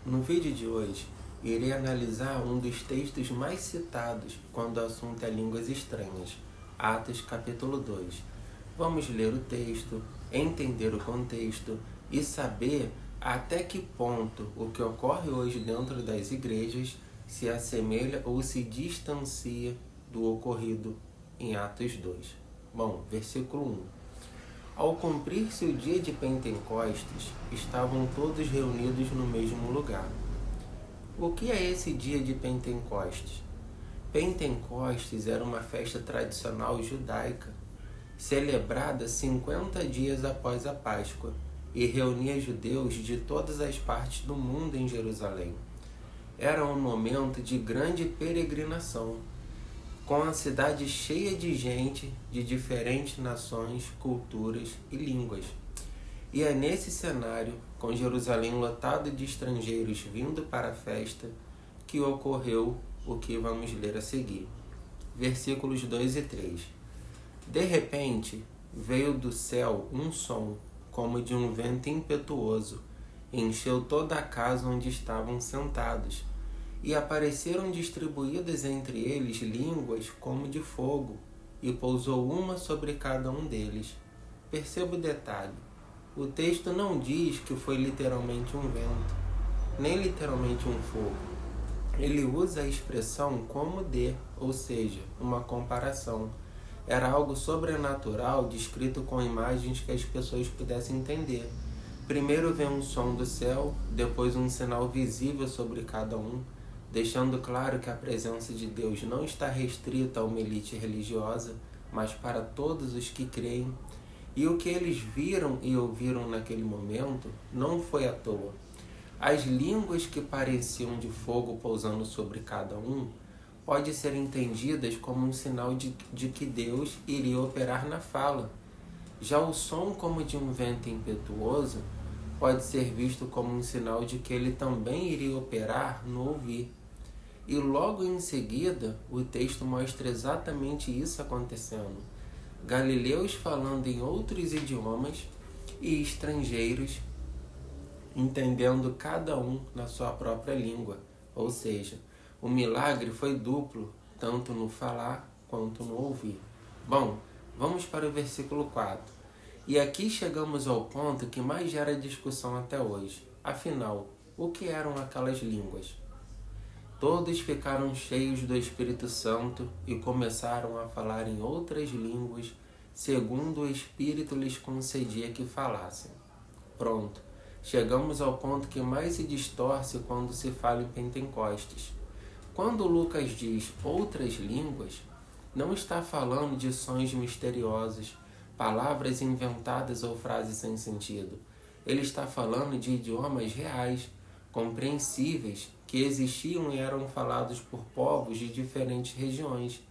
No vídeo de hoje, irei analisar um dos textos mais citados quando o assunto é línguas estranhas, Atos capítulo 2. Vamos ler o texto, entender o contexto e saber até que ponto o que ocorre hoje dentro das igrejas se assemelha ou se distancia do ocorrido em Atos 2. Bom, versículo 1. Ao cumprir-se o dia de Pentecostes, estavam todos reunidos no mesmo lugar. O que é esse dia de Pentecostes? Pentecostes era uma festa tradicional judaica, celebrada 50 dias após a Páscoa, e reunia judeus de todas as partes do mundo em Jerusalém. Era um momento de grande peregrinação, com a cidade cheia de gente de diferentes nações, culturas e línguas. E é nesse cenário, com Jerusalém lotado de estrangeiros vindo para a festa, que ocorreu o que vamos ler a seguir. Versículos 2 e 3. De repente, veio do céu um som, como de um vento impetuoso, e encheu toda a casa onde estavam sentados. E apareceram distribuídas entre eles línguas como de fogo, e pousou uma sobre cada um deles. Perceba o detalhe. O texto não diz que foi literalmente um vento, nem literalmente um fogo. Ele usa a expressão como de, ou seja, uma comparação. Era algo sobrenatural descrito com imagens que as pessoas pudessem entender. Primeiro vem um som do céu, depois um sinal visível sobre cada um, deixando claro que a presença de Deus não está restrita a uma elite religiosa, mas para todos os que creem. E o que eles viram e ouviram naquele momento não foi à toa. As línguas que pareciam de fogo pousando sobre cada um podem ser entendidas como um sinal de que Deus iria operar na fala. Já o som como de um vento impetuoso pode ser visto como um sinal de que ele também iria operar no ouvir. E logo em seguida, o texto mostra exatamente isso acontecendo. Galileus falando em outros idiomas e estrangeiros entendendo cada um na sua própria língua. Ou seja, o milagre foi duplo, tanto no falar quanto no ouvir. Bom, vamos para o versículo 4. E aqui chegamos ao ponto que mais gera discussão até hoje. Afinal, o que eram aquelas línguas? Todos ficaram cheios do Espírito Santo e começaram a falar em outras línguas, segundo o Espírito lhes concedia que falassem. Pronto, chegamos ao ponto que mais se distorce quando se fala em Pentecostes. Quando Lucas diz outras línguas, não está falando de sons misteriosos, palavras inventadas ou frases sem sentido. Ele está falando de idiomas reais, compreensíveis, que existiam e eram falados por povos de diferentes regiões.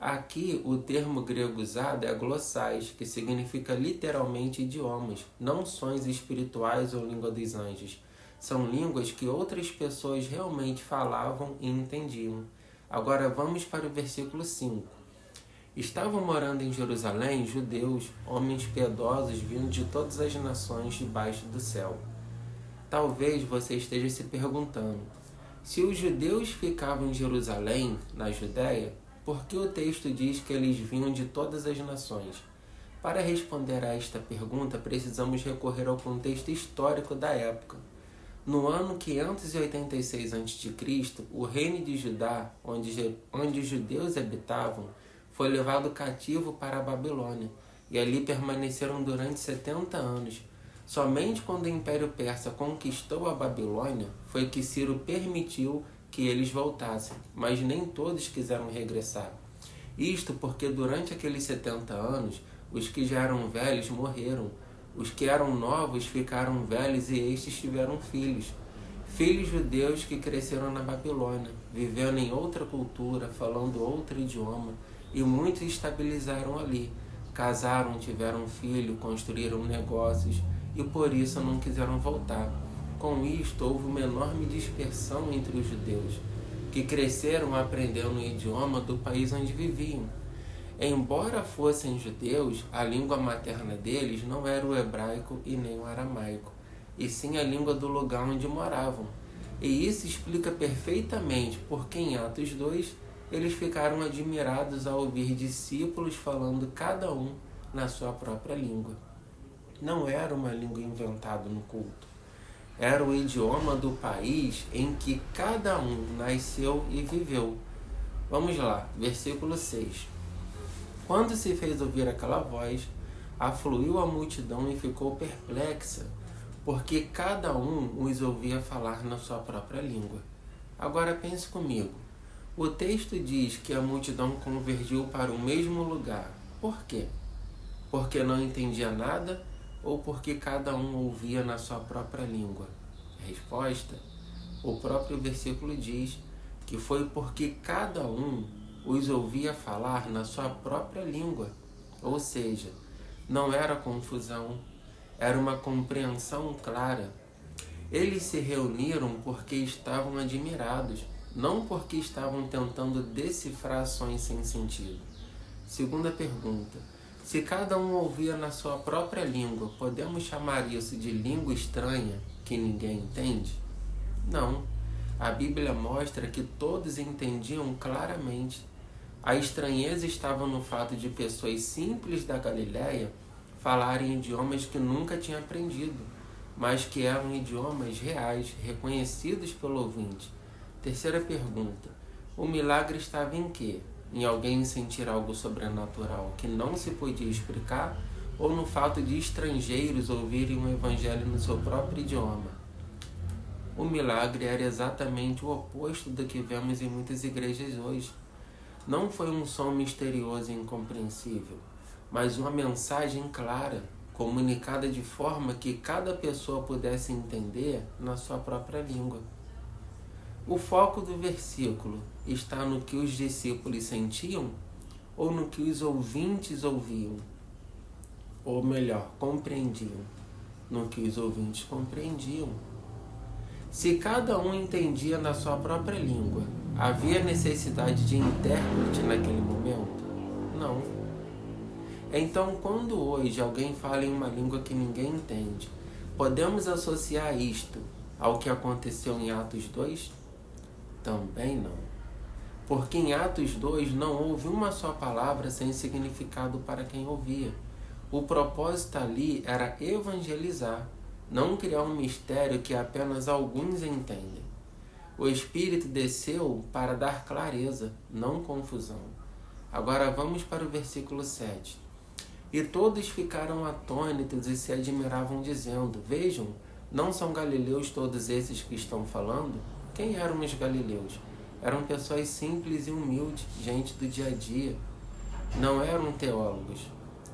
Aqui, o termo grego usado é glossais, que significa literalmente idiomas, não sons espirituais ou língua dos anjos. São línguas que outras pessoas realmente falavam e entendiam. Agora vamos para o versículo 5. Estavam morando em Jerusalém judeus, homens piedosos vindos de todas as nações debaixo do céu. Talvez você esteja se perguntando, se os judeus ficavam em Jerusalém, na Judéia, por que o texto diz que eles vinham de todas as nações? Para responder a esta pergunta, precisamos recorrer ao contexto histórico da época. No ano 586 a.C., o reino de Judá, onde os judeus habitavam, foi levado cativo para a Babilônia, e ali permaneceram durante 70 anos. Somente quando o Império Persa conquistou a Babilônia foi que Ciro permitiu que eles voltassem, mas nem todos quiseram regressar. Isto porque durante aqueles 70 anos, os que já eram velhos morreram, os que eram novos ficaram velhos e estes tiveram filhos. Filhos judeus que cresceram na Babilônia, vivendo em outra cultura, falando outro idioma, e muitos estabilizaram ali. Casaram, tiveram filho, construíram negócios e por isso não quiseram voltar. Com isto, houve uma enorme dispersão entre os judeus, que cresceram aprendendo o idioma do país onde viviam. Embora fossem judeus, a língua materna deles não era o hebraico e nem o aramaico, e sim a língua do lugar onde moravam. E isso explica perfeitamente porque em Atos 2 eles ficaram admirados ao ouvir discípulos falando cada um na sua própria língua. Não era uma língua inventada no culto. Era o idioma do país em que cada um nasceu e viveu. Vamos lá, versículo 6. Quando se fez ouvir aquela voz, afluiu a multidão e ficou perplexa, porque cada um os ouvia falar na sua própria língua. Agora pense comigo. O texto diz que a multidão convergiu para o mesmo lugar. Por quê? Porque não entendia nada ou porque cada um ouvia na sua própria língua? Resposta: o próprio versículo diz que foi porque cada um os ouvia falar na sua própria língua. Ou seja, não era confusão, era uma compreensão clara. Eles se reuniram porque estavam admirados, não porque estavam tentando decifrar ações sem sentido. Segunda pergunta: se cada um ouvia na sua própria língua, podemos chamar isso de língua estranha que ninguém entende? Não. A Bíblia mostra que todos entendiam claramente. A estranheza estava no fato de pessoas simples da Galiléia falarem idiomas que nunca tinham aprendido, mas que eram idiomas reais, reconhecidos pelo ouvinte. Terceira pergunta: o milagre estava em quê? Em alguém sentir algo sobrenatural que não se podia explicar, ou no fato de estrangeiros ouvirem o evangelho no seu próprio idioma? O milagre era exatamente o oposto do que vemos em muitas igrejas hoje. Não foi um som misterioso e incompreensível, mas uma mensagem clara, comunicada de forma que cada pessoa pudesse entender na sua própria língua. O foco do versículo está no que os discípulos sentiam ou no que os ouvintes ouviam? Ou melhor, compreendiam. No que os ouvintes compreendiam. Se cada um entendia na sua própria língua, havia necessidade de intérprete naquele momento? Não. Então, quando hoje alguém fala em uma língua que ninguém entende, podemos associar isto ao que aconteceu em Atos 2? Também não. Porque em Atos 2 não houve uma só palavra sem significado para quem ouvia. O propósito ali era evangelizar, não criar um mistério que apenas alguns entendem. O Espírito desceu para dar clareza, não confusão. Agora vamos para o versículo 7. E todos ficaram atônitos e se admiravam, dizendo: vejam, não são galileus todos esses que estão falando? Quem eram os galileus? Eram pessoas simples e humildes, gente do dia a dia. Não eram teólogos,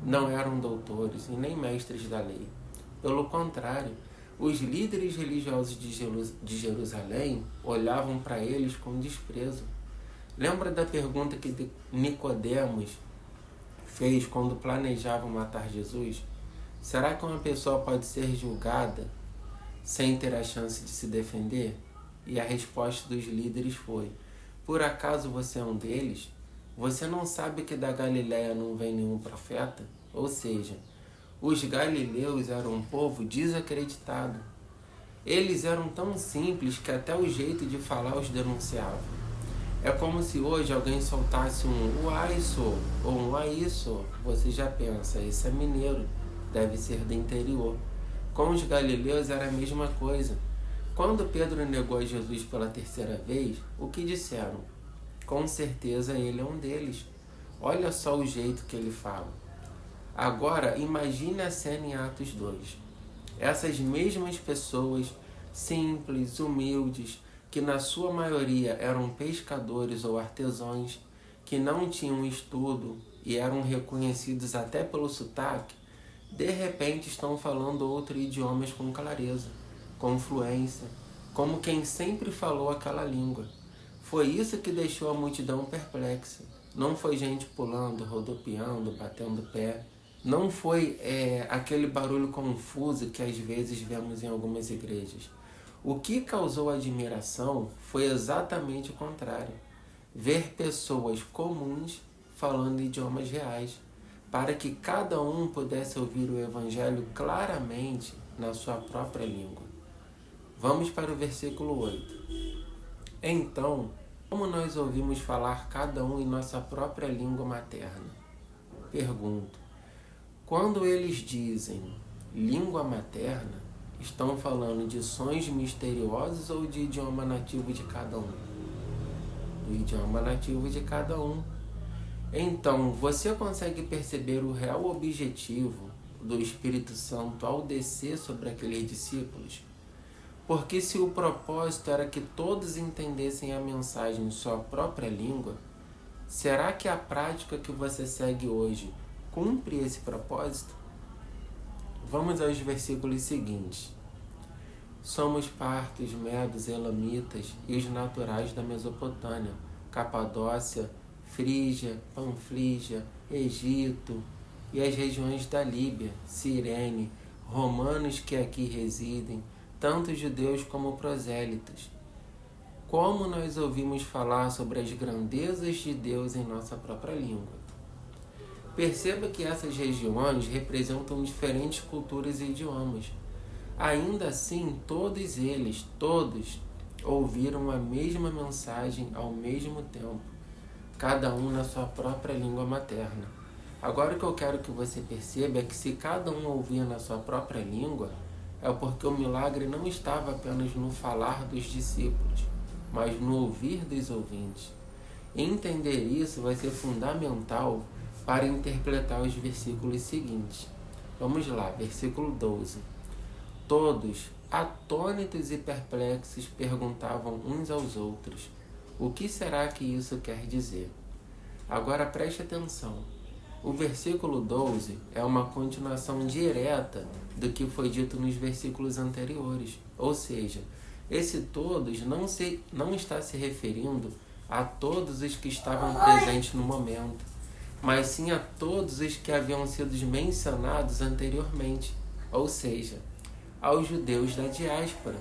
não eram doutores e nem mestres da lei. Pelo contrário, os líderes religiosos de Jerusalém olhavam para eles com desprezo. Lembra da pergunta que Nicodemos fez quando planejavam matar Jesus? Será que uma pessoa pode ser julgada sem ter a chance de se defender? E a resposta dos líderes foi: por acaso você é um deles? Você não sabe que da Galiléia não vem nenhum profeta? Ou seja, os galileus eram um povo desacreditado. Eles eram tão simples que até o jeito de falar os denunciava. É como se hoje alguém soltasse um uai sou ou um aí sou. Você já pensa, esse é mineiro, deve ser do interior. Com os galileus era a mesma coisa. Quando Pedro negou a Jesus pela terceira vez, o que disseram? Com certeza ele é um deles. Olha só o jeito que ele fala. Agora, imagine a cena em Atos 2. Essas mesmas pessoas, simples, humildes, que na sua maioria eram pescadores ou artesãos, que não tinham estudo e eram reconhecidos até pelo sotaque, de repente estão falando outros idiomas com clareza, com fluência, como quem sempre falou aquela língua. Foi isso que deixou a multidão perplexa. Não foi gente pulando, rodopiando, batendo pé. Não foi aquele barulho confuso que às vezes vemos em algumas igrejas. O que causou admiração foi exatamente o contrário. Ver pessoas comuns falando idiomas reais, para que cada um pudesse ouvir o Evangelho claramente na sua própria língua. Vamos para o versículo 8. Então, como nós ouvimos falar cada um em nossa própria língua materna? Pergunto. Quando eles dizem língua materna, estão falando de sons misteriosos ou de idioma nativo de cada um? Do idioma nativo de cada um. Então, você consegue perceber o real objetivo do Espírito Santo ao descer sobre aqueles discípulos? Porque se o propósito era que todos entendessem a mensagem em sua própria língua, será que a prática que você segue hoje cumpre esse propósito? Vamos aos versículos seguintes. Somos partos, medos, elamitas e os naturais da Mesopotâmia, Capadócia, Frígia, Panflígia, Egito e as regiões da Líbia, Cirene, romanos que aqui residem, tanto judeus como prosélitos. Como nós ouvimos falar sobre as grandezas de Deus em nossa própria língua. Perceba que essas regiões representam diferentes culturas e idiomas. Ainda assim, todos eles, ouviram a mesma mensagem ao mesmo tempo, cada um na sua própria língua materna. Agora o que eu quero que você perceba é que se cada um ouvia na sua própria língua, é porque o milagre não estava apenas no falar dos discípulos, mas no ouvir dos ouvintes. Entender isso vai ser fundamental para interpretar os versículos seguintes. Vamos lá, versículo 12. Todos, atônitos e perplexos, perguntavam uns aos outros: o que será que isso quer dizer? Agora preste atenção. O versículo 12 é uma continuação direta do que foi dito nos versículos anteriores. Ou seja, esse todos não está se referindo a todos os que estavam presentes no momento, mas sim a todos os que haviam sido mencionados anteriormente, ou seja, aos judeus da diáspora,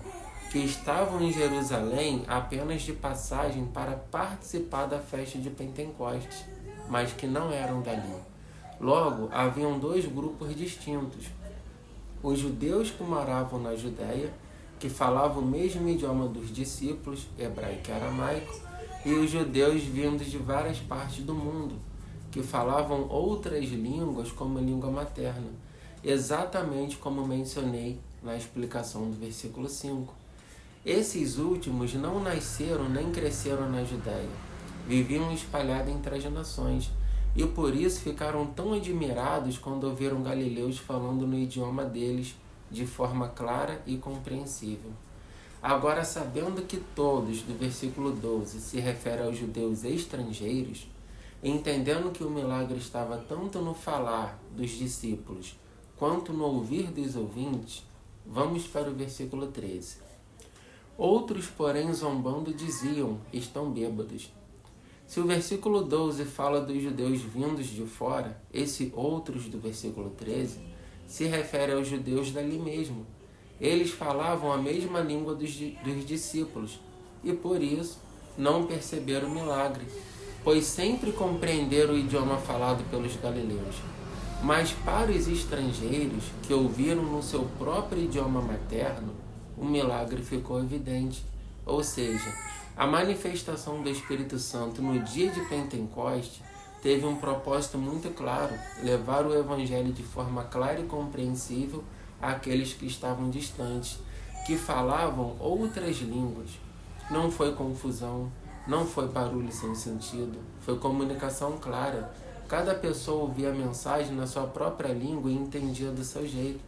que estavam em Jerusalém apenas de passagem para participar da festa de Pentecostes, mas que não eram dali. Logo, haviam dois grupos distintos. Os judeus que moravam na Judéia, que falavam o mesmo idioma dos discípulos, hebraico e aramaico, e os judeus vindos de várias partes do mundo, que falavam outras línguas como língua materna, exatamente como mencionei na explicação do versículo 5. Esses últimos não nasceram nem cresceram na Judéia, viviam espalhados entre as nações, e por isso ficaram tão admirados quando ouviram galileus falando no idioma deles de forma clara e compreensível. Agora, sabendo que todos, do versículo 12, se refere aos judeus estrangeiros, entendendo que o milagre estava tanto no falar dos discípulos quanto no ouvir dos ouvintes, vamos para o versículo 13. Outros, porém, zombando, diziam: estão bêbados. Se o versículo 12 fala dos judeus vindos de fora, esse outros do versículo 13 se refere aos judeus dali mesmo. Eles falavam a mesma língua dos discípulos e, por isso, não perceberam o milagre, pois sempre compreenderam o idioma falado pelos galileus. Mas para os estrangeiros, que ouviram no seu próprio idioma materno, o milagre ficou evidente. Ou seja, a manifestação do Espírito Santo no dia de Pentecoste teve um propósito muito claro: levar o Evangelho de forma clara e compreensível àqueles que estavam distantes, que falavam outras línguas. Não foi confusão, não foi barulho sem sentido, foi comunicação clara. Cada pessoa ouvia a mensagem na sua própria língua e entendia do seu jeito.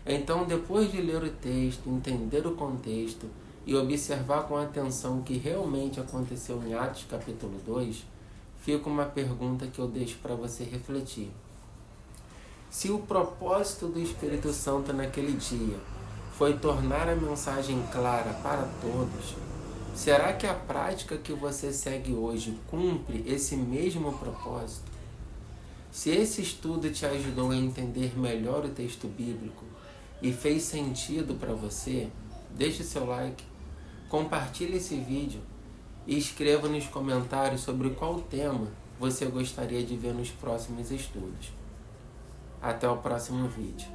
Então, depois de ler o texto, entender o contexto e observar com atenção o que realmente aconteceu em Atos capítulo 2, fica uma pergunta que eu deixo para você refletir. Se o propósito do Espírito Santo naquele dia foi tornar a mensagem clara para todos, será que a prática que você segue hoje cumpre esse mesmo propósito? Se esse estudo te ajudou a entender melhor o texto bíblico e fez sentido para você, deixe seu like, compartilhe esse vídeo e escreva nos comentários sobre qual tema você gostaria de ver nos próximos estudos. Até o próximo vídeo.